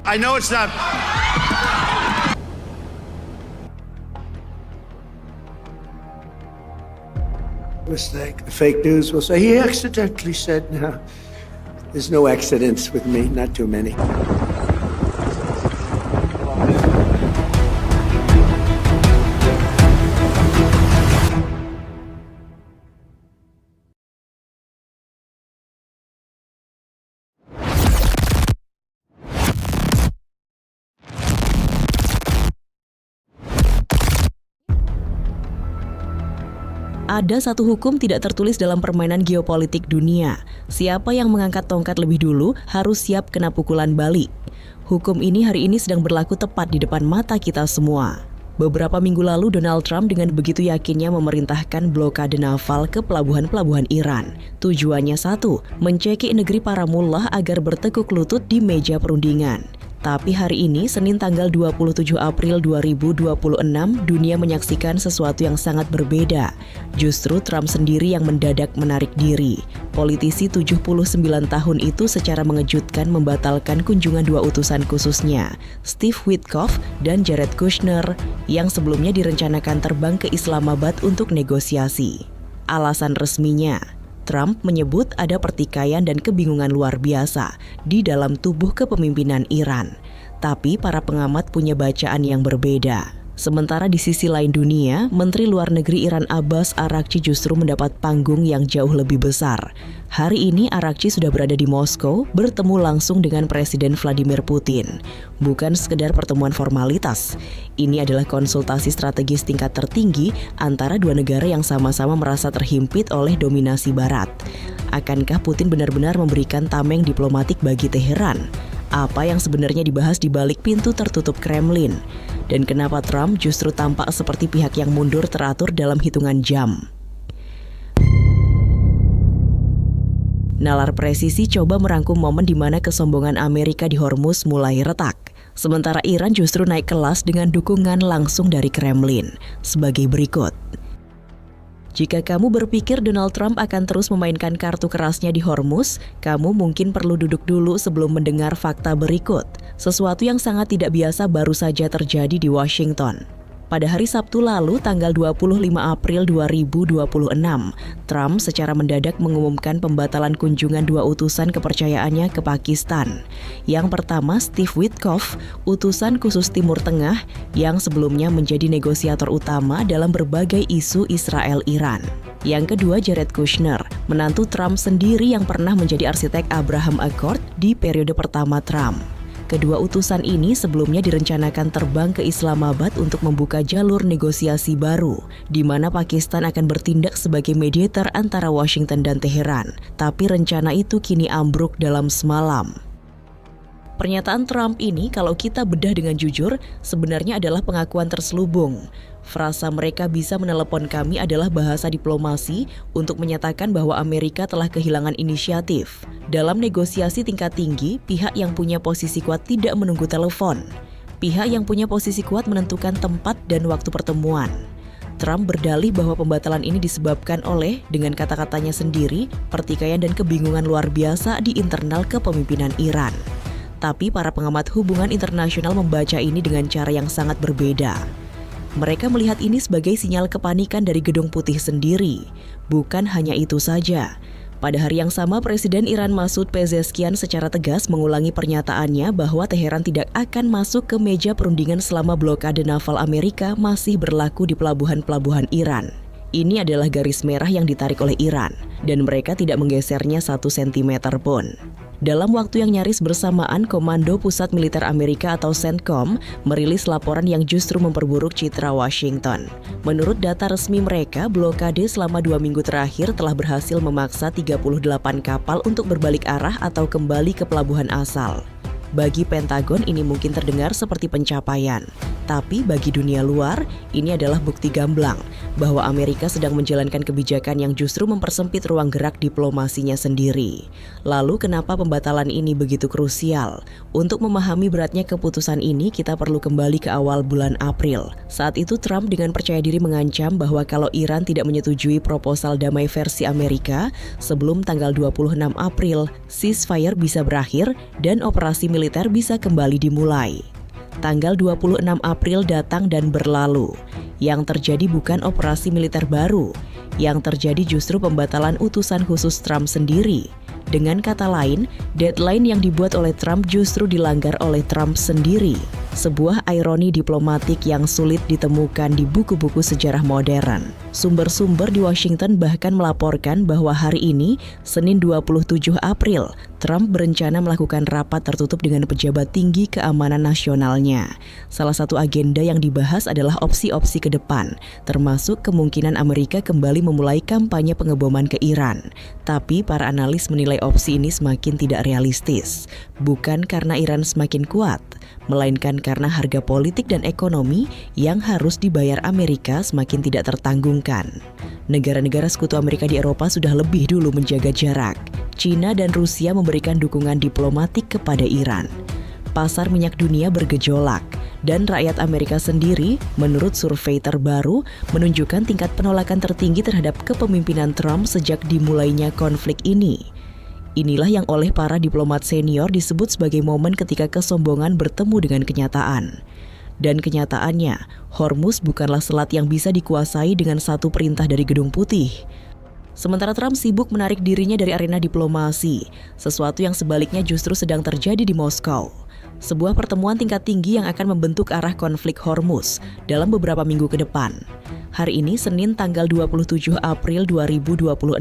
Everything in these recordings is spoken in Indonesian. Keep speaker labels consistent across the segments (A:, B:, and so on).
A: I know it's not.
B: Mistake. The fake news will say he accidentally said. No, there's no accidents with me, not too many.
C: Ada satu hukum tidak tertulis dalam permainan geopolitik dunia. Siapa yang mengangkat tongkat lebih dulu harus siap kena pukulan balik. Hukum ini hari ini sedang berlaku tepat di depan mata kita semua. Beberapa minggu lalu Donald Trump dengan begitu yakinnya memerintahkan blokade naval ke pelabuhan-pelabuhan Iran. Tujuannya satu, mencekik negeri para mullah agar bertekuk lutut di meja perundingan. Tapi hari ini, Senin tanggal 27 April 2026, dunia menyaksikan sesuatu yang sangat berbeda. Justru Trump sendiri yang mendadak menarik diri. Politisi 79 tahun itu secara mengejutkan membatalkan kunjungan dua utusan khususnya, Steve Witkoff dan Jared Kushner, yang sebelumnya direncanakan terbang ke Islamabad untuk negosiasi. Alasan resminya, Trump menyebut ada pertikaian dan kebingungan luar biasa di dalam tubuh kepemimpinan Iran. Tapi para pengamat punya bacaan yang berbeda. Sementara di sisi lain dunia, Menteri Luar Negeri Iran Abbas Araghchi justru mendapat panggung yang jauh lebih besar. Hari ini Araghchi sudah berada di Moskow bertemu langsung dengan Presiden Vladimir Putin. Bukan sekedar pertemuan formalitas. Ini adalah konsultasi strategis tingkat tertinggi antara dua negara yang sama-sama merasa terhimpit oleh dominasi Barat. Akankah Putin benar-benar memberikan tameng diplomatik bagi Teheran? Apa yang sebenarnya dibahas di balik pintu tertutup Kremlin? Dan kenapa Trump justru tampak seperti pihak yang mundur teratur dalam hitungan jam? Nalar presisi coba merangkum momen di mana kesombongan Amerika di Hormuz mulai retak. Sementara Iran justru naik kelas dengan dukungan langsung dari Kremlin. Sebagai berikut. Jika kamu berpikir Donald Trump akan terus memainkan kartu kerasnya di Hormuz, kamu mungkin perlu duduk dulu sebelum mendengar fakta berikut. Sesuatu yang sangat tidak biasa baru saja terjadi di Washington. Pada hari Sabtu lalu, tanggal 25 April 2026, Trump secara mendadak mengumumkan pembatalan kunjungan dua utusan kepercayaannya ke Pakistan. Yang pertama, Steve Witkoff, utusan khusus Timur Tengah, yang sebelumnya menjadi negosiator utama dalam berbagai isu Israel-Iran. Yang kedua, Jared Kushner, menantu Trump sendiri yang pernah menjadi arsitek Abraham Accord di periode pertama Trump. Kedua utusan ini sebelumnya direncanakan terbang ke Islamabad untuk membuka jalur negosiasi baru, di mana Pakistan akan bertindak sebagai mediator antara Washington dan Teheran. Tapi rencana itu kini ambruk dalam semalam. Pernyataan Trump ini kalau kita bedah dengan jujur, sebenarnya adalah pengakuan terselubung. Frasa mereka bisa menelepon kami adalah bahasa diplomasi untuk menyatakan bahwa Amerika telah kehilangan inisiatif. Dalam negosiasi tingkat tinggi, pihak yang punya posisi kuat tidak menunggu telepon. Pihak yang punya posisi kuat menentukan tempat dan waktu pertemuan. Trump berdalih bahwa pembatalan ini disebabkan oleh, dengan kata-katanya sendiri, pertikaian dan kebingungan luar biasa di internal kepemimpinan Iran. Tapi para pengamat hubungan internasional membaca ini dengan cara yang sangat berbeda. Mereka melihat ini sebagai sinyal kepanikan dari Gedung Putih sendiri. Bukan hanya itu saja. Pada hari yang sama, Presiden Iran Masoud Pezeshkian secara tegas mengulangi pernyataannya bahwa Teheran tidak akan masuk ke meja perundingan selama blokade naval Amerika masih berlaku di pelabuhan-pelabuhan Iran. Ini adalah garis merah yang ditarik oleh Iran, dan mereka tidak menggesernya 1 sentimeter pun. Dalam waktu yang nyaris bersamaan, Komando Pusat Militer Amerika atau CENTCOM merilis laporan yang justru memperburuk citra Washington. Menurut data resmi mereka, blokade selama 2 minggu terakhir telah berhasil memaksa 38 kapal untuk berbalik arah atau kembali ke pelabuhan asal. Bagi Pentagon ini mungkin terdengar seperti pencapaian. Tapi bagi dunia luar, ini adalah bukti gamblang bahwa Amerika sedang menjalankan kebijakan yang justru mempersempit ruang gerak diplomasinya sendiri. Lalu kenapa pembatalan ini begitu krusial? Untuk memahami beratnya keputusan ini, kita perlu kembali ke awal bulan April. Saat itu Trump dengan percaya diri mengancam bahwa kalau Iran tidak menyetujui proposal damai versi Amerika, sebelum tanggal 26 April, ceasefire bisa berakhir dan operasi militer bisa kembali dimulai. Tanggal 26 April datang dan berlalu. Yang terjadi bukan operasi militer baru, yang terjadi justru pembatalan utusan khusus Trump sendiri. Dengan kata lain, deadline yang dibuat oleh Trump justru dilanggar oleh Trump sendiri. Sebuah ironi diplomatik yang sulit ditemukan di buku-buku sejarah modern. Sumber-sumber di Washington bahkan melaporkan bahwa hari ini, Senin 27 April, Trump berencana melakukan rapat tertutup dengan pejabat tinggi keamanan nasionalnya. Salah satu agenda yang dibahas adalah opsi-opsi ke depan, termasuk kemungkinan Amerika kembali memulai kampanye pengeboman ke Iran. Tapi para analis menilai opsi ini semakin tidak realistis. Bukan karena Iran semakin kuat, melainkan karena harga politik dan ekonomi yang harus dibayar Amerika semakin tidak tertanggungkan. Negara-negara sekutu Amerika di Eropa sudah lebih dulu menjaga jarak. China dan Rusia memberikan dukungan diplomatik kepada Iran. Pasar minyak dunia bergejolak, dan rakyat Amerika sendiri, menurut survei terbaru, menunjukkan tingkat penolakan tertinggi terhadap kepemimpinan Trump sejak dimulainya konflik ini. Inilah yang oleh para diplomat senior disebut sebagai momen ketika kesombongan bertemu dengan kenyataan. Dan kenyataannya, Hormuz bukanlah selat yang bisa dikuasai dengan satu perintah dari Gedung Putih. Sementara Trump sibuk menarik dirinya dari arena diplomasi, sesuatu yang sebaliknya justru sedang terjadi di Moskow. Sebuah pertemuan tingkat tinggi yang akan membentuk arah konflik Hormuz dalam beberapa minggu ke depan. Hari ini, Senin tanggal 27 April 2026,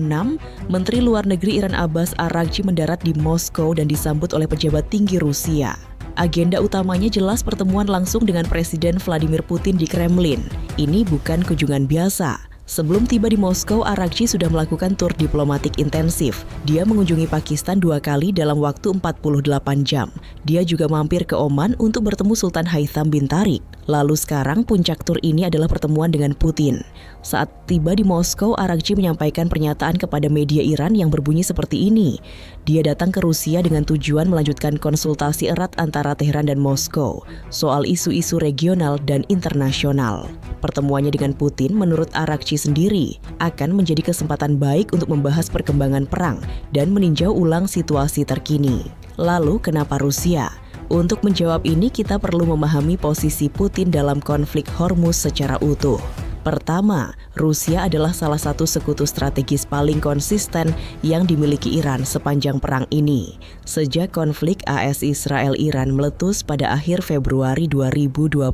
C: Menteri Luar Negeri Iran Abbas Araghchi mendarat di Moskow dan disambut oleh pejabat tinggi Rusia. Agenda utamanya jelas pertemuan langsung dengan Presiden Vladimir Putin di Kremlin. Ini bukan kunjungan biasa. Sebelum tiba di Moskow, Araghchi sudah melakukan tur diplomatik intensif. Dia mengunjungi Pakistan 2 kali dalam waktu 48 jam. Dia juga mampir ke Oman untuk bertemu Sultan Haitham bin Tariq. Lalu sekarang puncak tur ini adalah pertemuan dengan Putin. Saat tiba di Moskow, Araghchi menyampaikan pernyataan kepada media Iran yang berbunyi seperti ini. Dia datang ke Rusia dengan tujuan melanjutkan konsultasi erat antara Teheran dan Moskow soal isu-isu regional dan internasional. Pertemuannya dengan Putin menurut Araghchi sendiri akan menjadi kesempatan baik untuk membahas perkembangan perang dan meninjau ulang situasi terkini. Lalu kenapa Rusia? Untuk menjawab ini kita perlu memahami posisi Putin dalam konflik Hormuz secara utuh. Pertama, Rusia adalah salah satu sekutu strategis paling konsisten yang dimiliki Iran sepanjang perang ini. Sejak konflik AS Israel-Iran meletus pada akhir Februari 2026,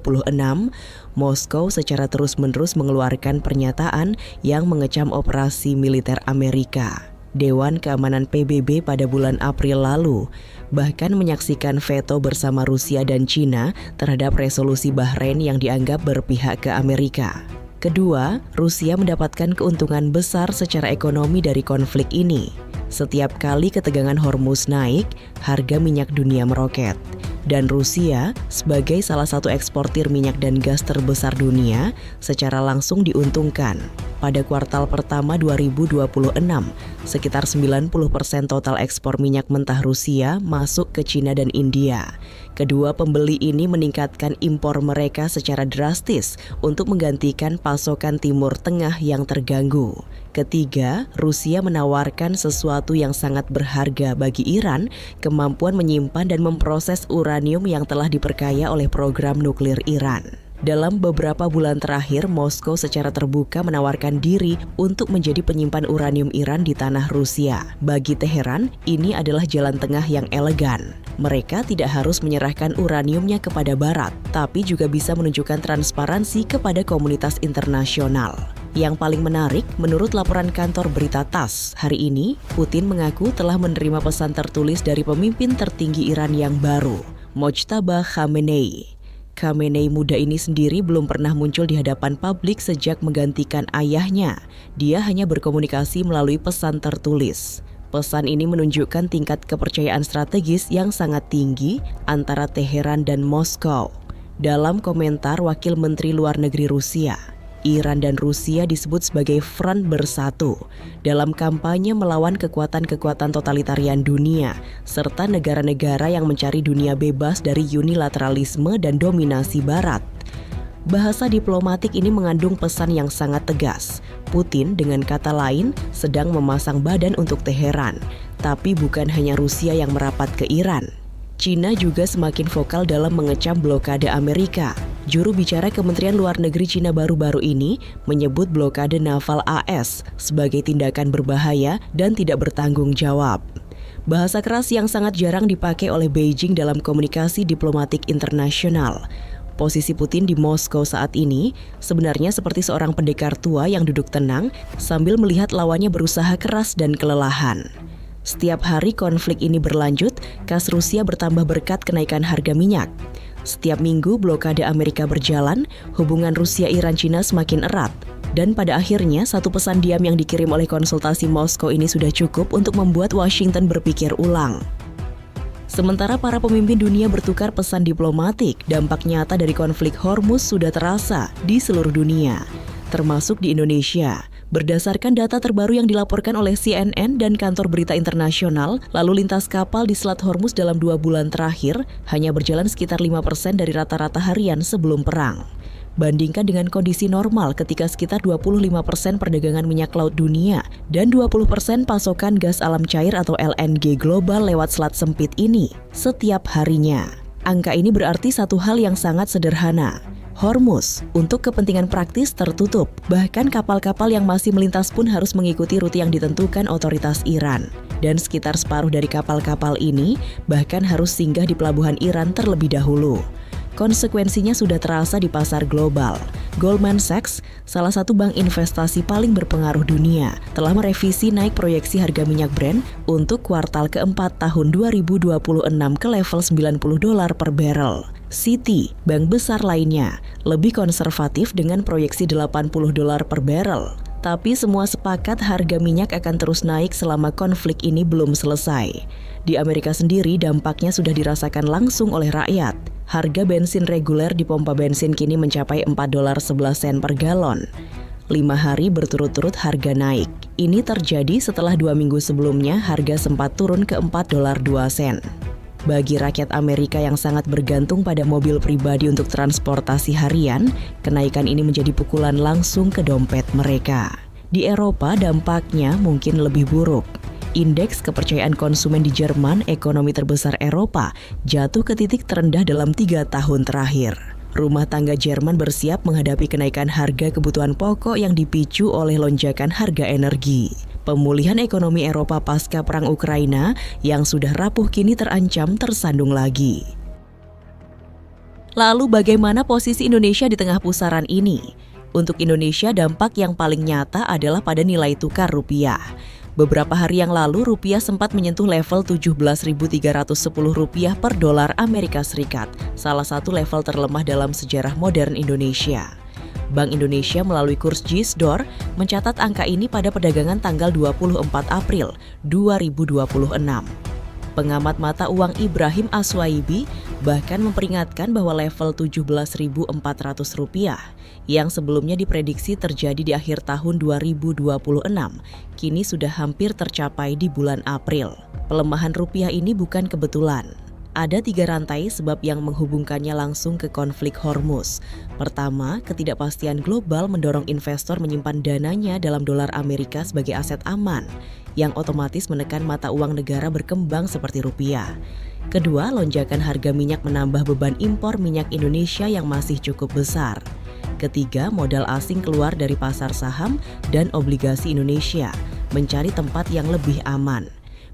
C: Moskow secara terus-menerus mengeluarkan pernyataan yang mengecam operasi militer Amerika. Dewan Keamanan PBB pada bulan April lalu bahkan menyaksikan veto bersama Rusia dan China terhadap resolusi Bahrain yang dianggap berpihak ke Amerika. Kedua, Rusia mendapatkan keuntungan besar secara ekonomi dari konflik ini. Setiap kali ketegangan Hormuz naik, harga minyak dunia meroket. Dan Rusia, sebagai salah satu eksportir minyak dan gas terbesar dunia, secara langsung diuntungkan. Pada kuartal pertama 2026, sekitar 90% total ekspor minyak mentah Rusia masuk ke China dan India. Kedua pembeli ini meningkatkan impor mereka secara drastis untuk menggantikan pasokan Timur Tengah yang terganggu. Ketiga, Rusia menawarkan sesuatu yang sangat berharga bagi Iran, kemampuan menyimpan dan memproses uranium yang telah diperkaya oleh program nuklir Iran. Dalam beberapa bulan terakhir, Moskow secara terbuka menawarkan diri untuk menjadi penyimpan uranium Iran di tanah Rusia. Bagi Teheran, ini adalah jalan tengah yang elegan. Mereka tidak harus menyerahkan uraniumnya kepada Barat, tapi juga bisa menunjukkan transparansi kepada komunitas internasional. Yang paling menarik, menurut laporan kantor berita TASS, hari ini, Putin mengaku telah menerima pesan tertulis dari pemimpin tertinggi Iran yang baru, Mojtaba Khamenei. Khamenei muda ini sendiri belum pernah muncul di hadapan publik sejak menggantikan ayahnya. Dia hanya berkomunikasi melalui pesan tertulis. Pesan ini menunjukkan tingkat kepercayaan strategis yang sangat tinggi antara Teheran dan Moskow. Dalam komentar Wakil Menteri Luar Negeri Rusia, Iran dan Rusia disebut sebagai front bersatu dalam kampanye melawan kekuatan-kekuatan totalitarian dunia serta negara-negara yang mencari dunia bebas dari unilateralisme dan dominasi Barat. Bahasa diplomatik ini mengandung pesan yang sangat tegas. Putin dengan kata lain sedang memasang badan untuk Teheran, tapi bukan hanya Rusia yang merapat ke Iran. Cina juga semakin vokal dalam mengecam blokade Amerika. Juru bicara Kementerian Luar Negeri Cina baru-baru ini menyebut blokade naval AS sebagai tindakan berbahaya dan tidak bertanggung jawab. Bahasa keras yang sangat jarang dipakai oleh Beijing dalam komunikasi diplomatik internasional. Posisi Putin di Moskow saat ini sebenarnya seperti seorang pendekar tua yang duduk tenang sambil melihat lawannya berusaha keras dan kelelahan. Setiap hari konflik ini berlanjut, kas Rusia bertambah berkat kenaikan harga minyak. Setiap minggu blokade Amerika berjalan, hubungan Rusia-Iran-Cina semakin erat. Dan pada akhirnya satu pesan diam yang dikirim oleh konsultasi Moskow ini sudah cukup untuk membuat Washington berpikir ulang. Sementara para pemimpin dunia bertukar pesan diplomatik, dampak nyata dari konflik Hormuz sudah terasa di seluruh dunia, termasuk di Indonesia. Berdasarkan data terbaru yang dilaporkan oleh CNN dan kantor berita internasional, lalu lintas kapal di Selat Hormuz dalam 2 bulan terakhir hanya berjalan sekitar 5% dari rata-rata harian sebelum perang. Bandingkan dengan kondisi normal ketika sekitar 25% perdagangan minyak laut dunia dan 20% pasokan gas alam cair atau LNG global lewat selat sempit ini setiap harinya. Angka ini berarti satu hal yang sangat sederhana. Hormuz untuk kepentingan praktis tertutup, bahkan kapal-kapal yang masih melintas pun harus mengikuti rute yang ditentukan otoritas Iran. Dan sekitar separuh dari kapal-kapal ini bahkan harus singgah di pelabuhan Iran terlebih dahulu. Konsekuensinya sudah terasa di pasar global. Goldman Sachs, salah satu bank investasi paling berpengaruh dunia, telah merevisi naik proyeksi harga minyak Brent untuk kuartal keempat tahun 2026 ke level $90 per barrel. Citi, bank besar lainnya, lebih konservatif dengan proyeksi $80 per barrel. Tapi semua sepakat harga minyak akan terus naik selama konflik ini belum selesai. Di Amerika sendiri dampaknya sudah dirasakan langsung oleh rakyat. Harga bensin reguler di pompa bensin kini mencapai $4.11 per galon. 5 hari berturut-turut harga naik. Ini terjadi setelah 2 minggu sebelumnya harga sempat turun ke $4.02. Bagi rakyat Amerika yang sangat bergantung pada mobil pribadi untuk transportasi harian, kenaikan ini menjadi pukulan langsung ke dompet mereka. Di Eropa dampaknya mungkin lebih buruk. Indeks kepercayaan konsumen di Jerman, ekonomi terbesar Eropa, jatuh ke titik terendah dalam 3 tahun terakhir. Rumah tangga Jerman bersiap menghadapi kenaikan harga kebutuhan pokok yang dipicu oleh lonjakan harga energi. Pemulihan ekonomi Eropa pasca perang Ukraina yang sudah rapuh kini terancam tersandung lagi. Lalu bagaimana posisi Indonesia di tengah pusaran ini? Untuk Indonesia dampak yang paling nyata adalah pada nilai tukar rupiah. Beberapa hari yang lalu rupiah sempat menyentuh level Rp17.310 per dolar Amerika Serikat, salah satu level terlemah dalam sejarah modern Indonesia. Bank Indonesia melalui kurs JISDOR mencatat angka ini pada perdagangan tanggal 24 April 2026. Pengamat mata uang Ibrahim Aswaibi bahkan memperingatkan bahwa level Rp17.400 yang sebelumnya diprediksi terjadi di akhir tahun 2026 kini sudah hampir tercapai di bulan April. Pelemahan rupiah ini bukan kebetulan. Ada 3 rantai sebab yang menghubungkannya langsung ke konflik Hormuz. Pertama, ketidakpastian global mendorong investor menyimpan dananya dalam dolar Amerika sebagai aset aman, yang otomatis menekan mata uang negara berkembang seperti rupiah. Kedua, lonjakan harga minyak menambah beban impor minyak Indonesia yang masih cukup besar. Ketiga, modal asing keluar dari pasar saham dan obligasi Indonesia, mencari tempat yang lebih aman.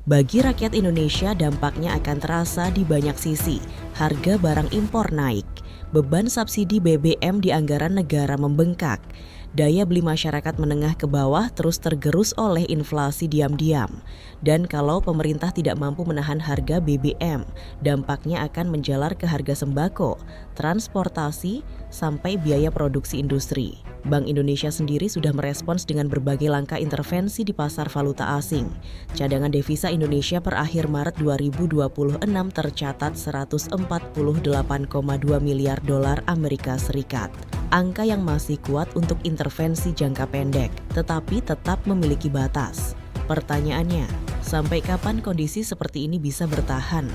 C: Bagi rakyat Indonesia dampaknya akan terasa di banyak sisi. Harga barang impor naik, beban subsidi BBM di anggaran negara membengkak, daya beli masyarakat menengah ke bawah terus tergerus oleh inflasi diam-diam. Dan kalau pemerintah tidak mampu menahan harga BBM, dampaknya akan menjalar ke harga sembako, transportasi, sampai biaya produksi industri. Bank Indonesia sendiri sudah merespons dengan berbagai langkah intervensi di pasar valuta asing. Cadangan devisa Indonesia per akhir Maret 2026 tercatat 148,2 miliar dolar Amerika Serikat. Angka yang masih kuat untuk intervensi jangka pendek, tetapi tetap memiliki batas. Pertanyaannya, sampai kapan kondisi seperti ini bisa bertahan?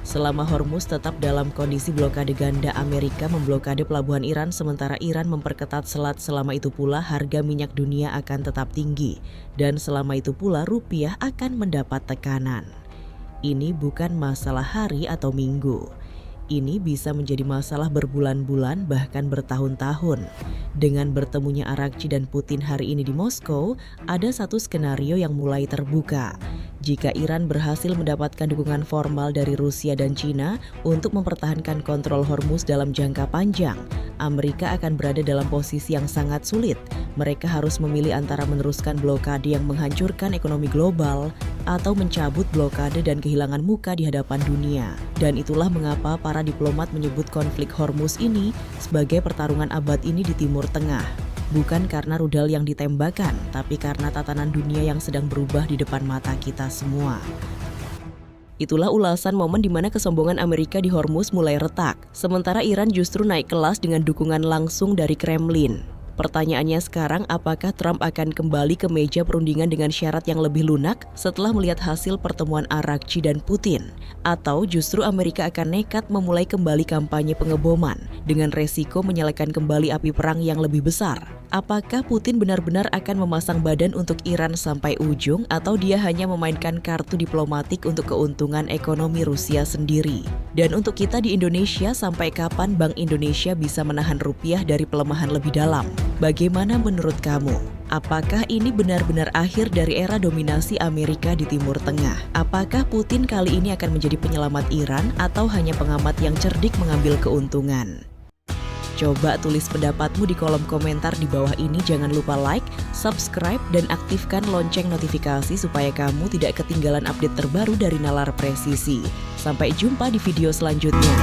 C: Selama Hormuz tetap dalam kondisi blokade ganda, Amerika memblokade pelabuhan Iran, sementara Iran memperketat selat. Selama itu pula harga minyak dunia akan tetap tinggi, dan selama itu pula rupiah akan mendapat tekanan. Ini bukan masalah hari atau minggu. Ini bisa menjadi masalah berbulan-bulan bahkan bertahun-tahun. Dengan bertemunya Arakchi dan Putin hari ini di Moskow, ada satu skenario yang mulai terbuka. Jika Iran berhasil mendapatkan dukungan formal dari Rusia dan China untuk mempertahankan kontrol Hormuz dalam jangka panjang, Amerika akan berada dalam posisi yang sangat sulit. Mereka harus memilih antara meneruskan blokade yang menghancurkan ekonomi global atau mencabut blokade dan kehilangan muka di hadapan dunia. Dan itulah mengapa para diplomat menyebut konflik Hormuz ini sebagai pertarungan abad ini di Timur Tengah. Bukan karena rudal yang ditembakkan, tapi karena tatanan dunia yang sedang berubah di depan mata kita semua. Itulah ulasan momen di mana kesombongan Amerika di Hormuz mulai retak, sementara Iran justru naik kelas dengan dukungan langsung dari Kremlin. Pertanyaannya sekarang, apakah Trump akan kembali ke meja perundingan dengan syarat yang lebih lunak setelah melihat hasil pertemuan Arakchi dan Putin? Atau justru Amerika akan nekat memulai kembali kampanye pengeboman dengan resiko menyalakan kembali api perang yang lebih besar? Apakah Putin benar-benar akan memasang badan untuk Iran sampai ujung, atau dia hanya memainkan kartu diplomatik untuk keuntungan ekonomi Rusia sendiri? Dan untuk kita di Indonesia, sampai kapan Bank Indonesia bisa menahan rupiah dari pelemahan lebih dalam? Bagaimana menurut kamu? Apakah ini benar-benar akhir dari era dominasi Amerika di Timur Tengah? Apakah Putin kali ini akan menjadi penyelamat Iran atau hanya pengamat yang cerdik mengambil keuntungan? Coba tulis pendapatmu di kolom komentar di bawah ini. Jangan lupa like, subscribe, dan aktifkan lonceng notifikasi supaya kamu tidak ketinggalan update terbaru dari Nalar Presisi. Sampai jumpa di video selanjutnya.